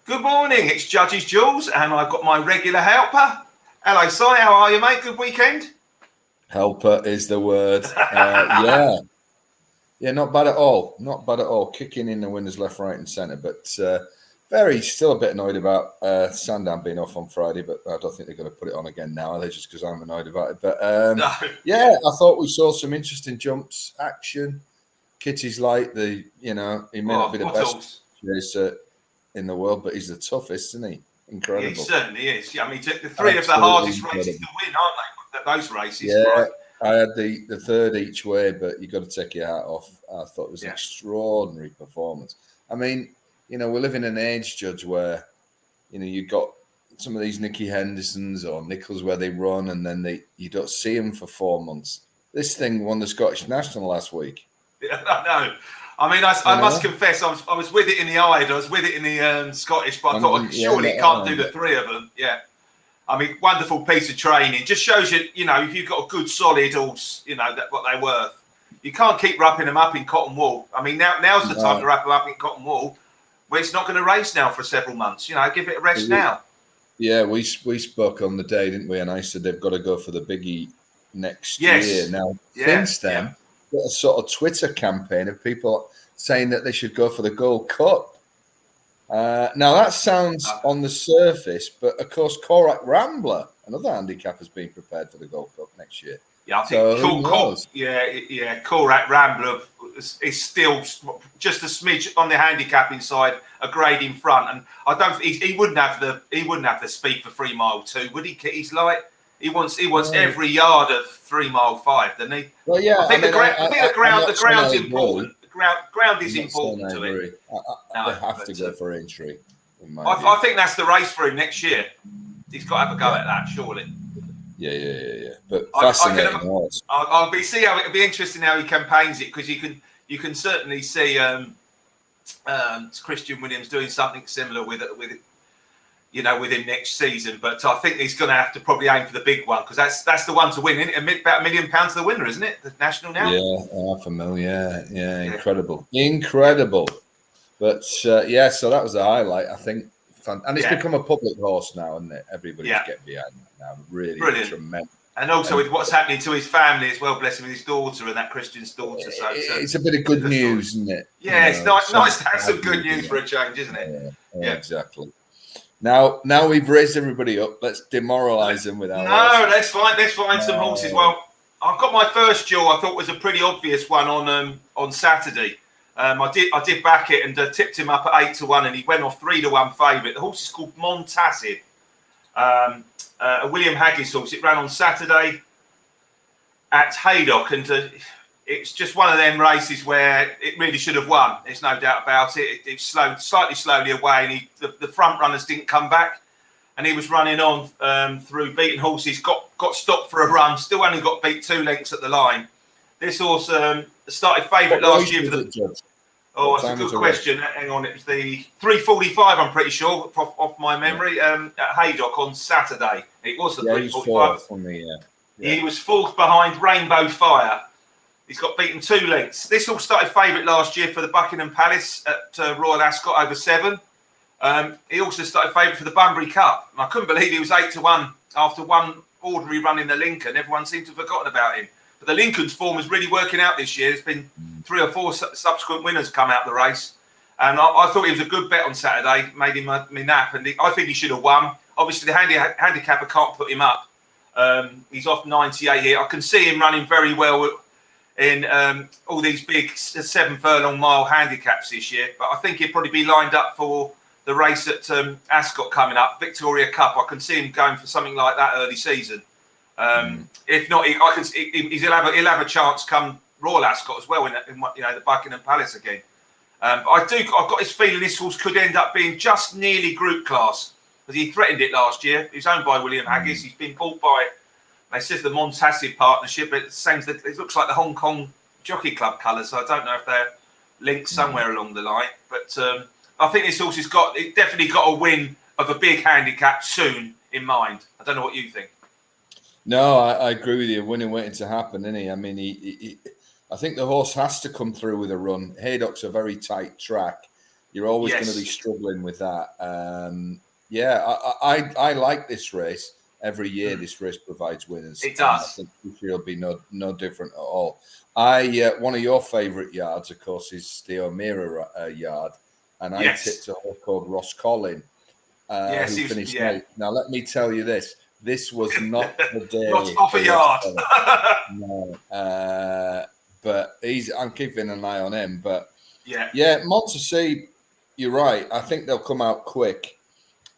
Good morning, it's Judges Jules, and I've got my regular helper. Hello, Si, how are you, mate? Good weekend? Helper is the word. Yeah. Yeah, not bad at all. Not bad at all. Kicking in the winners left, right, and centre. But still a bit annoyed about Sandown being off on Friday, but I don't think they're going to put it on again now, are they? Just because I'm annoyed about it. But No. yeah, I thought we saw some interesting jumps, action. Kitty's like he may not be the best chaser in the world, but he's the toughest, isn't he? Incredible. Yeah, he certainly is. Yeah, I mean, the three of the hardest races to win, aren't they? Those races. Yeah, right? I had the third each way, but you got to take your hat off. I thought it was an extraordinary performance. I mean, we live in an age, Judge, where you've got some of these Nicky Hendersons or Nichols where they run and then you don't see them for 4 months. This thing won the Scottish National last week. Yeah, I know. I mean, I must confess, I was with it in the Ide, I was with it in the Scottish, but I thought surely it can't do the three of them. Yeah. I mean, wonderful piece of training. Just shows you, if you've got a good solid horse, what they're worth. You can't keep wrapping them up in cotton wool. I mean, now's the time to wrap them up in cotton wool, where it's not going to race now for several months. Give it a rest now. Yeah, we spoke on the day, didn't we? And I said they've got to go for the biggie next year. Now, since then, got a sort of Twitter campaign of people saying that they should go for the Gold Cup. Now that sounds on the surface, but of course, Korak Rambler, another handicap, has been prepared for the Gold Cup next year. Yeah, I think Korak Rambler is still just a smidge on the handicapping side, a grade in front, and I don't. He wouldn't have the speed for 3 mile 2, would he? He's like he wants every yard of 3 mile 5, doesn't he? Well, yeah. I think the ground's important. Ground is important to it. They have to go for entry. I think that's the race for him next year. He's got to have a go at that, surely. Yeah. But fascinating. I'll see how it'll be interesting how he campaigns it, because you can certainly see Christian Williams doing something similar with him next season. But I think he's going to have to probably aim for the big one, because that's the one to win. Isn't it? About £1 million to the winner, isn't it? The national now. Yeah, £500,000. Yeah, incredible. But so that was the highlight, I think. And it's become a public horse now, isn't it? Everybody's getting behind it now. Really brilliant. Tremendous. And also with what's happening to his family as well, bless him, with his daughter and that Christian's daughter. So it's a bit of good news, isn't it? Yeah, it's nice to have some good news for a change, isn't it? Yeah, exactly. Now we've raised everybody up. Let's demoralise them with our horses. Let's find some horses. Well, I've got my first duel. I thought was a pretty obvious one on Saturday. I did back it and tipped him up at 8-1, and he went off 3-1 favourite. The horse is called Montazib, a William Haggis horse. It ran on Saturday at Haydock, and it's just one of them races where it really should have won. There's no doubt about it. It slightly slowly away, and the front runners didn't come back, and he was running on through beaten horses. Got stopped for a run. Still only got beat 2 lengths at the line. This horse started favourite last year for the judge. Oh, that's a good question. Hang on, it was the 3:45. I'm pretty sure, off my memory, at Haydock on Saturday. It was the 3:45. He was fourth behind Rainbow Fire. He's got beaten 2 lengths. This horse started favourite last year for the Buckingham Palace at Royal Ascot over 7. He also started favourite for the Bunbury Cup. And I couldn't believe he was 8-1 after one ordinary run in the Lincoln. Everyone seemed to have forgotten about him. But the Lincoln's form is really working out this year. There's been 3 or 4 subsequent winners come out of the race. And I thought he was a good bet on Saturday, made him me nap. And I think he should have won. Obviously, the handicapper can't put him up. He's off 98 here. I can see him running very well in all these big 7 furlong mile handicaps this year. But I think he'd probably be lined up for the race at Ascot coming up, Victoria Cup. I can see him going for something like that early season. If not, he'll have a chance come Royal Ascot as well in the Buckingham Palace again. I've got this feeling this horse could end up being just nearly group class, because he threatened it last year. He's owned by William Haggis. He's been bought by, they says, the Montazib partnership. It looks like the Hong Kong Jockey Club colours. So I don't know if they're linked somewhere along the line. But I think this horse has definitely got a win of a big handicap soon in mind. I don't know what you think. No, I agree with you. Winning waiting to happen, isn't he? I mean, I think the horse has to come through with a run. Haydock's a very tight track. You're always going to be struggling with that. I like this race. Every year, this race provides winners. It does. I think this year will be no different at all. One of your favourite yards, of course, is the O'Meara yard, and I tipped a horse called Ross Collin, who finished late. Now, let me tell you this: this was not the day. Not off a yard. No, but I'm keeping an eye on him. But yeah, Montesey, you're right. I think they'll come out quick.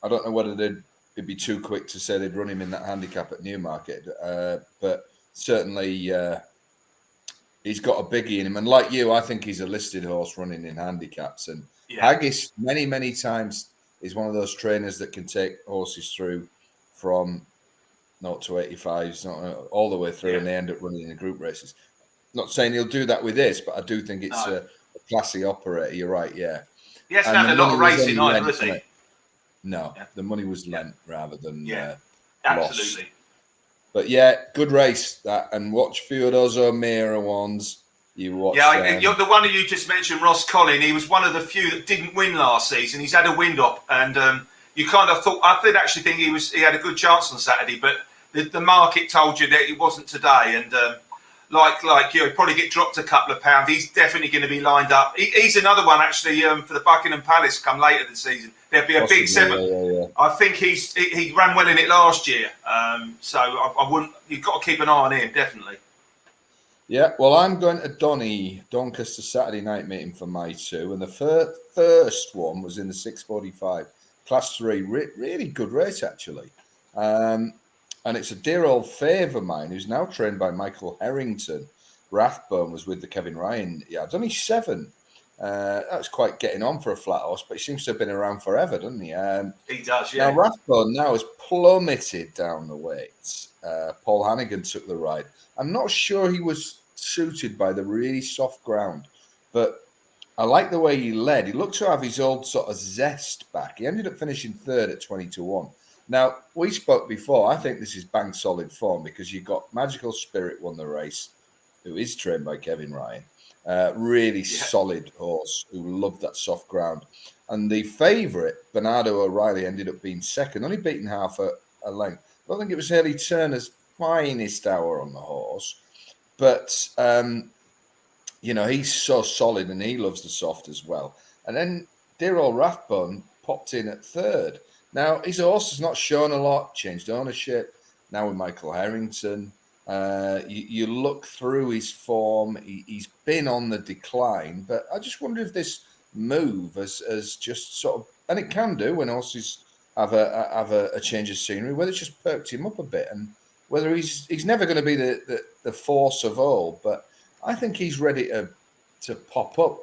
I don't know whether it'd be too quick to say they'd run him in that handicap at Newmarket, but certainly he's got a biggie in him. And like you, I think he's a listed horse running in handicaps. And Haggis, many times, is one of those trainers that can take horses through from 0 to 85, all the way through, and they end up running in the group races. Not saying he'll do that with this, but I do think it's a classy operator. You're right, yeah. He hasn't had a lot of racing either, has he? No, the money was lent rather than absolutely. Lost. But good race that, and watch a few of those O'Meara ones. You watch. The one that you just mentioned, Ross Collin. He was one of the few that didn't win last season. He's had a wind up, and you kind of thought. I did actually think he had a good chance on Saturday, but the market told you that it wasn't today, and. Like you, he'd probably get dropped a couple of pounds. He's definitely going to be lined up. He's another one actually for the Buckingham Palace come later this season. There'll be a big 7. Yeah. I think he ran well in it last year. So I wouldn't. You've got to keep an eye on him definitely. Yeah, well, I'm going to Doncaster Saturday night meeting for my 2, and the first one was in the 6:45 Class 3. Really good race actually. And it's a dear old favour of mine who's now trained by Michael Harrington. Rathbone was with the Kevin Ryan yards. Only 7. That's quite getting on for a flat horse, but he seems to have been around forever, doesn't he? He does, yeah. Now, Rathbone now has plummeted down the weights. Paul Hannigan took the ride. I'm not sure he was suited by the really soft ground, but I like the way he led. He looked to have his old sort of zest back. He ended up finishing 3rd at 20-1. Now, we spoke before. I think this is bang solid form because you got Magical Spirit won the race, who is trained by Kevin Ryan. Really solid horse who loved that soft ground. And the favourite, Bernardo O'Reilly, ended up being 2nd, only beaten half a length. I don't think it was Haley Turner's finest hour on the horse. But, he's so solid and he loves the soft as well. And then dear old Rathbone popped in at 3rd. Now, his horse has not shown a lot, changed ownership, now with Michael Harrington. You look through his form, he's been on the decline, but I just wonder if this move has just sort of, and it can do when horses have a change of scenery, whether it's just perked him up a bit, and whether he's never going to be the force of old, but I think he's ready to pop up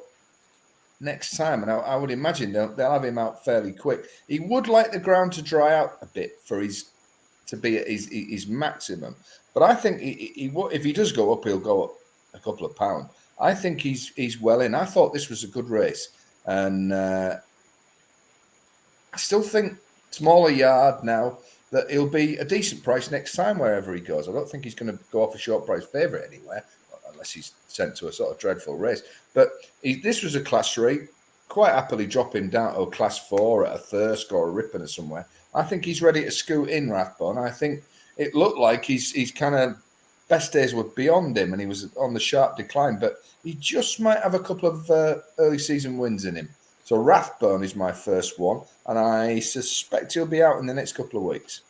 next time, and I would imagine they'll have him out fairly quick. He would like the ground to dry out a bit for to be at his maximum, but I think if he does go up, he'll go up a couple of pounds. I think he's well in. I thought this was a good race, and I still think smaller yard now that he'll be a decent price next time wherever he goes. I don't think he's going to go off a short price favourite anywhere, unless he's sent to a sort of dreadful race. But this was a Class 3. Quite happily drop him down to a Class 4 at a Thirsk or a Ripon or somewhere. I think he's ready to scoot in, Rathbone. I think it looked like he's kind of best days were beyond him and he was on the sharp decline, but he just might have a couple of early season wins in him. So Rathbone is my first one, and I suspect he'll be out in the next couple of weeks.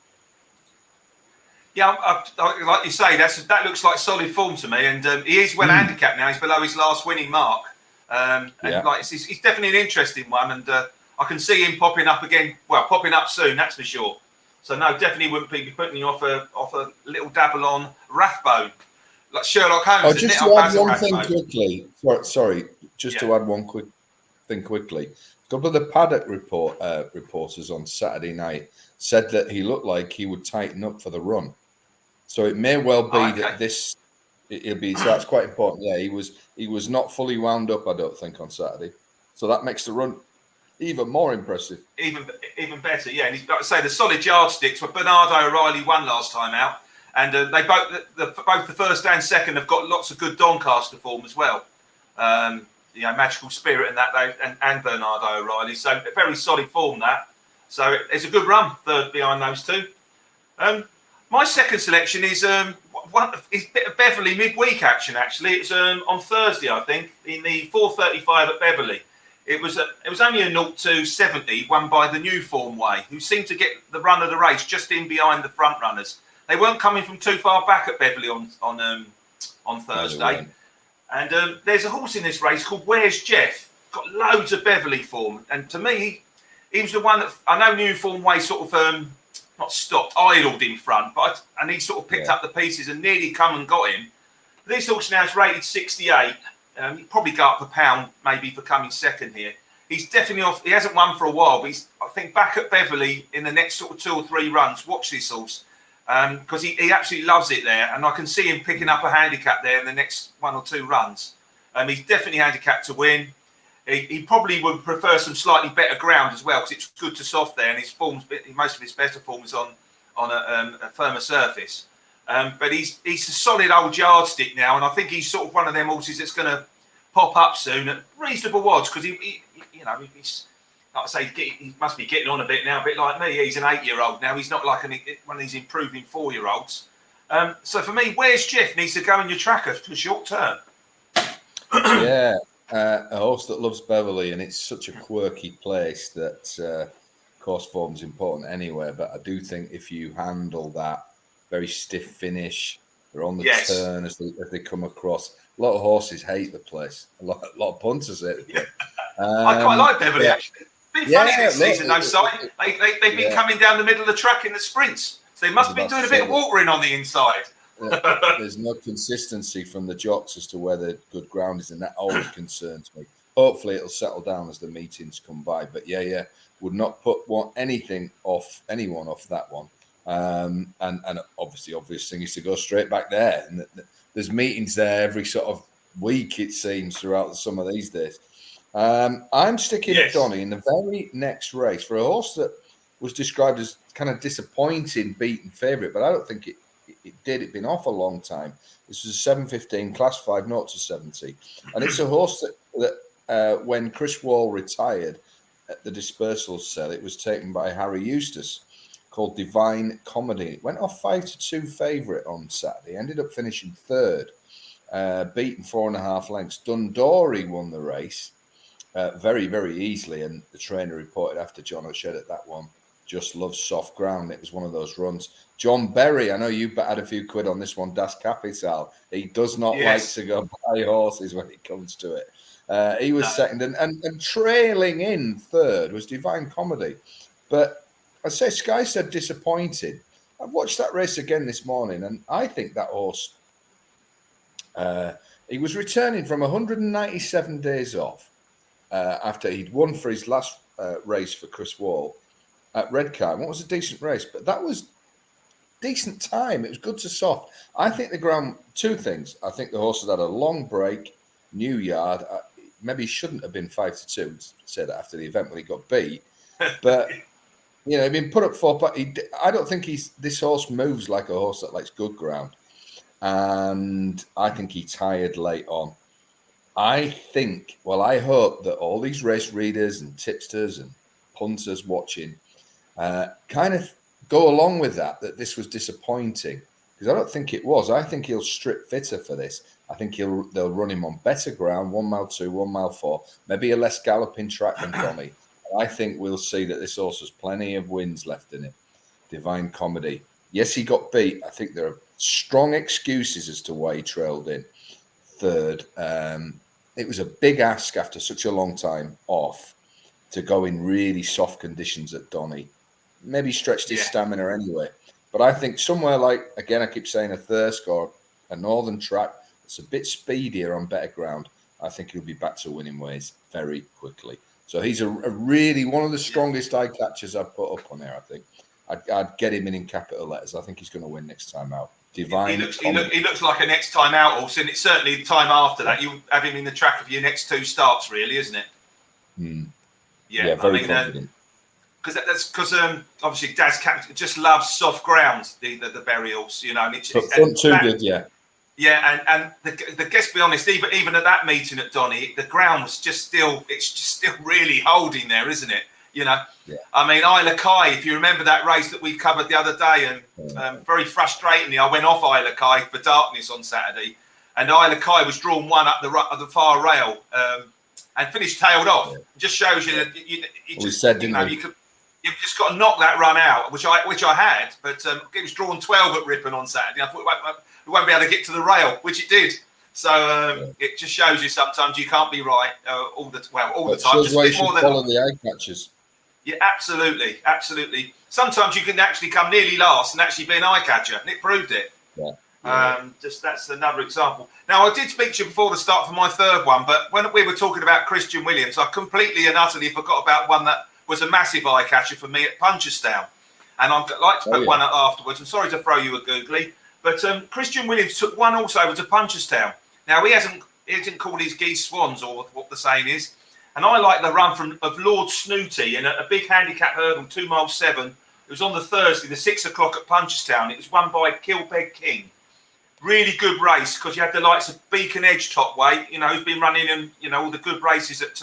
Yeah, like you say, that looks like solid form to me, and he is well handicapped now. He's below his last winning mark, and he's definitely an interesting one. And I can see him popping up again. Well, popping up soon, that's for sure. So no, definitely wouldn't be putting you off a little dabble on Rathbone, like Sherlock Holmes. Just to add one thing quickly. Sorry, to add one quick thing quickly. A couple of the paddock reporters on Saturday night said that he looked like he would tighten up for the run. So it may well be that it'll be. So that's quite important. Yeah, he was not fully wound up, I don't think, on Saturday. So that makes the run even more impressive. Even better, yeah. And he's got to say the solid yardsticks were Bernardo O'Reilly won last time out, and they both the first and second have got lots of good Doncaster form as well. Magical Spirit and that, and Bernardo O'Reilly. So a very solid form that. So it's a good run third behind those two. My second selection is a bit of Beverley midweek action. Actually, it's on Thursday, I think, in the 4:35 at Beverley. It was only a 0-270 won by the New Form Way, who seemed to get the run of the race just in behind the front runners. They weren't coming from too far back at Beverley on Thursday. And there's a horse in this race called Where's Jeff? Got loads of Beverley form. And to me, he was the one that I know New Form Way sort of not stopped, idled in front, and he sort of picked up the pieces and nearly come and got him. This horse now is rated 68. He'd probably go up a pound maybe for coming second here. He's definitely off. He hasn't won for a while, but he's, I think, back at Beverley in the next sort of 2 or 3 runs. Watch this horse. Because he absolutely loves it there, and I can see him picking up a handicap there in the next 1 or 2 runs. He's definitely handicapped to win. He probably would prefer some slightly better ground as well, because it's good to soft there, and his forms, most of his better form is on a firmer surface. But he's a solid old yardstick now, and I think he's sort of one of them horses that's going to pop up soon at reasonable odds, because he's. Like I say, he must be getting on a bit now, a bit like me. He's an 8-year-old now. He's not like one of these improving 4-year-olds. So for me, Where's Jeff needs to go in your tracker for short term. Yeah, a horse that loves Beverley, and it's such a quirky place that course form is important anywhere. But I do think if you handle that very stiff finish, they're on the turn as they come across. A lot of horses hate the place. A lot of punters hate the place. I quite like Beverley, actually. It's been funny this season, though, Si. They've been coming down the middle of the track in the sprints. So they must have been doing a bit of watering on the inside. There's no consistency from the jocks as to where the good ground is, and that always concerns me. Hopefully it'll settle down as the meetings come by. But would not put anyone off that one. And obvious thing is to go straight back there. And there's meetings there every sort of week, it seems, throughout the summer these days. I'm sticking at Donny in the very next race for a horse that was described as kind of disappointing beaten favourite, but I don't think it did. It'd been off a long time. This was a 7:15 Class 5 0-70, and it's a horse that when Chris Wall retired at the dispersal sale, it was taken by Harry Eustace, called Divine Comedy. It went off 5-2 favourite on Saturday. Ended up finishing third, beaten 4.5 lengths. Dundori won the race. Very, very easily, and the trainer reported after John O'Shed at that one, just loves soft ground. It was one of those runs. John Berry, I know you had a few quid on this one, Das Capital. He does not like to go buy horses when it comes to it. He was second, and trailing in third was Divine Comedy. But I say Sky said disappointed. I've watched that race again this morning, and I think that horse, he was returning from 197 days off. After he'd won for his last race for Chris Wall at Redcar. What was a decent race, but that was decent time. It was good to soft. I think the ground, 2 things. I think the horse had a long break, new yard. Maybe he shouldn't have been 5-2. Said that after the event when he got beat. But, he'd been put up 4. But I don't think this horse moves like a horse that likes good ground. And I think he tired late on. I hope that all these race readers and tipsters and punters watching kind of go along with that this was disappointing, because I don't think it was. I think he'll strip fitter for this. I think they'll run him on better ground, 1 mile 2, 1 mile 4, maybe a less galloping track than Donny. I think we'll see that this horse has plenty of wins left in it. Divine Comedy. Yes, he got beat. I think there are strong excuses as to why he trailed in third. It was a big ask after such a long time off to go in really soft conditions at Donny. Maybe stretched his stamina anyway. But I think somewhere like, again, I keep saying a Thirsk or a Northern track that's a bit speedier on better ground, I think he'll be back to winning ways very quickly. So he's a really one of the strongest eye catchers I've put up on there, I think. I'd get him in capital letters. I think he's going to win next time out. Divine. He looks like a next time out horse, and it's certainly the time after that. You have him in the track of your next 2 starts, really, isn't it? Yeah, very confident. Because obviously Daz just loves soft ground, the Berry horse, and it's front 2 good, Yeah, and let's be honest, even at that meeting at Donny, the ground was it's just still really holding there, isn't it? You know, Yeah. I mean, Isla Kai, if you remember that race that we covered the other day, and very frustratingly, I went off Isla Kai for darkness on Saturday, and Isla Kai was drawn one up the far rail and finished tailed off. Yeah. It just shows you that you've just got to knock that run out, which I had, but it was drawn 12 at Ripon on Saturday. I thought we won't be able to get to the rail, which it did. So it just shows you sometimes you can't be right all the time. Just why you should follow the eye catchers. Yeah, absolutely. Sometimes you can actually come nearly last and actually be an eye catcher, and it proved it. Yeah. Just that's another example. Now, I did speak to you before the start for my third one, but when we were talking about Christian Williams, I completely and utterly forgot about one that was a massive eye catcher for me at Punchestown, and I'd like to put one up afterwards. I'm sorry to throw you a googly, but Christian Williams took one also over to Punchestown. Now, he hasn't called his geese swans, or what the saying is. And I like the run of Lord Snooty in a big handicap hurdle, 2 miles 7. It was on the Thursday, the 6 o'clock at Punchestown. It was won by Kilbeg King. Really good race because you had the likes of Beacon Edge top weight, who's been running in, all the good races at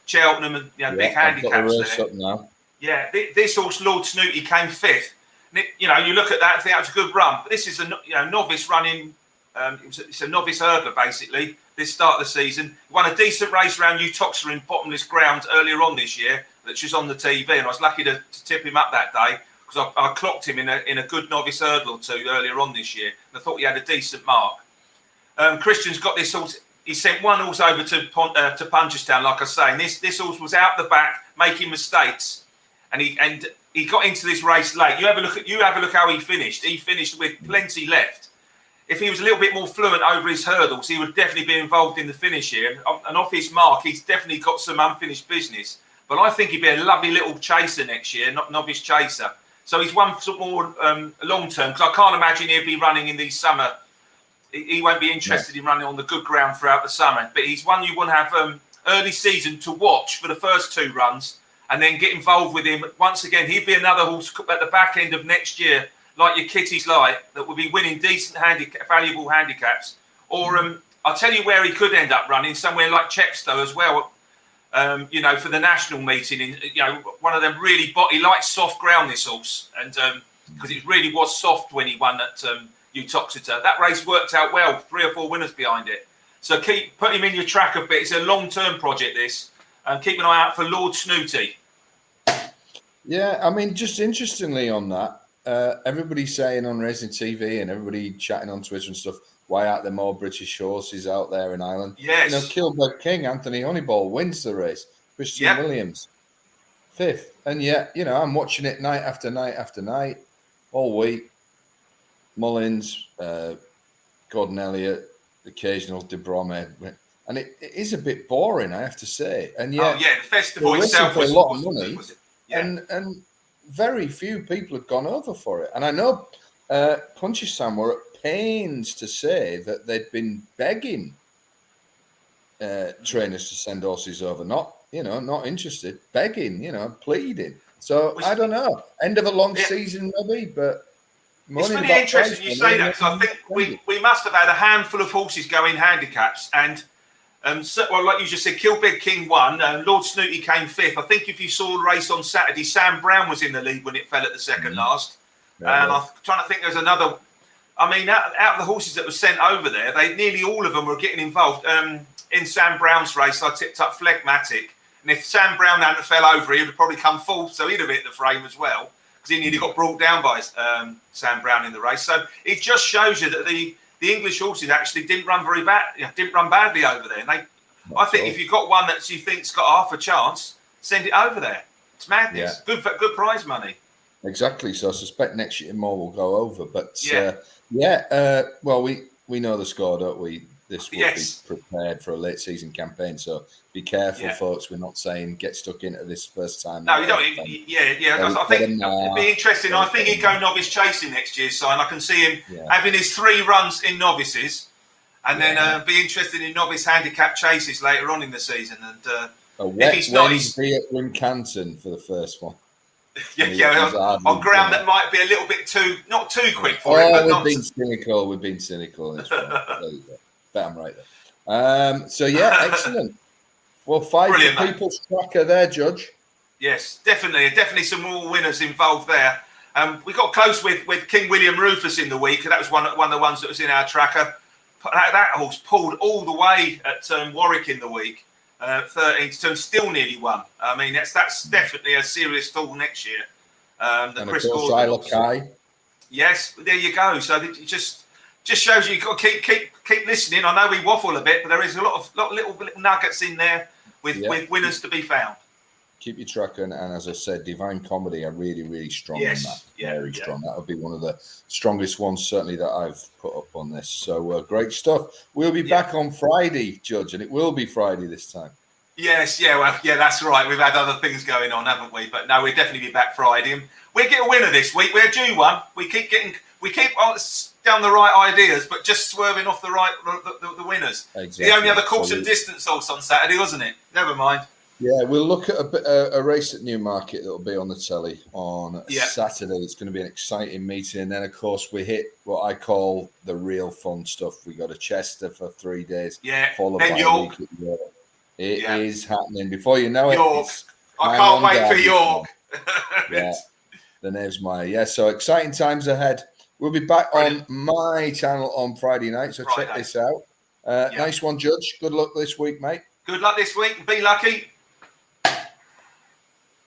Cheltenham and big handicaps there. Up now. Yeah, this horse, Lord Snooty, came 5th. And you look at that and think that was a good run. But this is a novice running. It's a novice hurdler basically. This start of the season, he won a decent race around Uttoxeter in bottomless ground earlier on this year, which was on the TV, and I was lucky to tip him up that day because I clocked him in a good novice hurdle or two earlier on this year, and I thought he had a decent mark. Christian's got this horse. He sent one horse over to Punchestown, like I say. And this horse was out the back making mistakes, and he got into this race late. You have a look how he finished. He finished with plenty left. If he was a little bit more fluent over his hurdles, he would definitely be involved in the finish here. And off his mark, he's definitely got some unfinished business. But I think he'd be a lovely little chaser next year, not novice chaser. So he's one for more long term, because I can't imagine he'll be running in the summer. He won't be interested in running on the good ground throughout the summer. But he's one you want to have early season to watch for the first 2 runs and then get involved with him. Once again, he'd be another horse at the back end of next year, like your Kitty's Light, that will be winning decent valuable handicaps. Or I'll tell you where he could end up running, somewhere like Chepstow as well, for the national meeting. One of them really, he likes soft ground, this horse, and because it really was soft when he won at Uttoxeter. That race worked out well, 3 or 4 winners behind it. So put him in your track a bit. It's a long-term project, this. And keep an eye out for Lord Snooty. Yeah, I mean, just interestingly on that, everybody's saying on Racing TV and everybody chatting on Twitter and stuff, why aren't there more British horses out there in Ireland? Yes. Kilbeg King, Anthony Honeyball wins the race. Christian Williams, 5th. And yet, I'm watching it night after night after night, all week. Mullins, Gordon Elliott, occasional De Brome. And it is a bit boring, I have to say. And yet, the festival itself was a lot of money. Yeah. And very few people have gone over for it. And I know Punchestown were at pains to say that they'd been begging trainers to send horses over, not interested, begging, pleading. So I don't know. End of a long season maybe, but it's really interesting you say that, because I think we must have had a handful of horses going handicaps, and like you just said, Kilbeg King won, Lord Snooty came 5th. I think if you saw the race on Saturday, Sam Brown was in the lead when it fell at the second last. And I'm trying to think there's another. I mean, out of the horses that were sent over there, nearly all of them were getting involved. In Sam Brown's race, I tipped up Phlegmatic. And if Sam Brown hadn't fell over, he would have probably come 4th, so he'd have hit the frame as well, because he nearly got brought down by Sam Brown in the race. So it just shows you that the English horses actually didn't run badly over there. And I think if you've got one that you think's got half a chance, send it over there. It's madness. Yeah. Good prize money. Exactly. So I suspect next year more will go over. But well, we know the score, don't we? This will be prepared for a late season campaign. So be careful, folks. We're not saying get stuck into this first time. No, you don't. I think it'd be interesting. I think he'd go novice chasing next year, so and I can see him having his 3 runs in novices, and then be interested in novice handicap chases later on in the season. And if he's not, he's be at Wincanton for the first one. On ground that might be a little bit not too quick for him. But we've been cynical. We've been cynical. It's fine. There you go. Bet I'm right there. So yeah, excellent. Well, 5 Brilliant, for People's Tracker there, Judge. Yes, definitely some more winners involved there. We got close with King William Rufus in the week. That was one of the ones that was in our tracker. That horse pulled all the way at Warwick in the week. 13 to 2, still nearly won. I mean, that's definitely a serious stall next year. And Chris of course, Isla Kai. Yes, there you go. So it just shows you've got to keep listening. I know we waffle a bit, but there is a lot of little nuggets in there with winners to be found. Keep your tracker, and as I said, Divine Comedy are really, really strong on that. Very strong. That would be one of the strongest ones, certainly, that I've put up on this. So great stuff. We'll be back on Friday, Judge, and it will be Friday this time. Yes, that's right. We've had other things going on, haven't we? But no, we'll definitely be back Friday. And we'll get a winner this week. We're due one. We keep down the right ideas, but just swerving off the winners. Exactly. The only other course and distance horse on Saturday, wasn't it? Never mind. Yeah, we'll look at a race at Newmarket that will be on the telly on Saturday. It's going to be an exciting meeting. And then, of course, we hit what I call the real fun stuff. We go to Chester for 3 days. Yeah, followed then by York. A week at York. It is happening. Before you know it, York. I can't wait for York. Yeah, the name's Maya. Yeah, so exciting times ahead. We'll be back on my channel on Friday night, so check this out. Nice one, Judge. Good luck this week, mate. Good luck this week. Be lucky.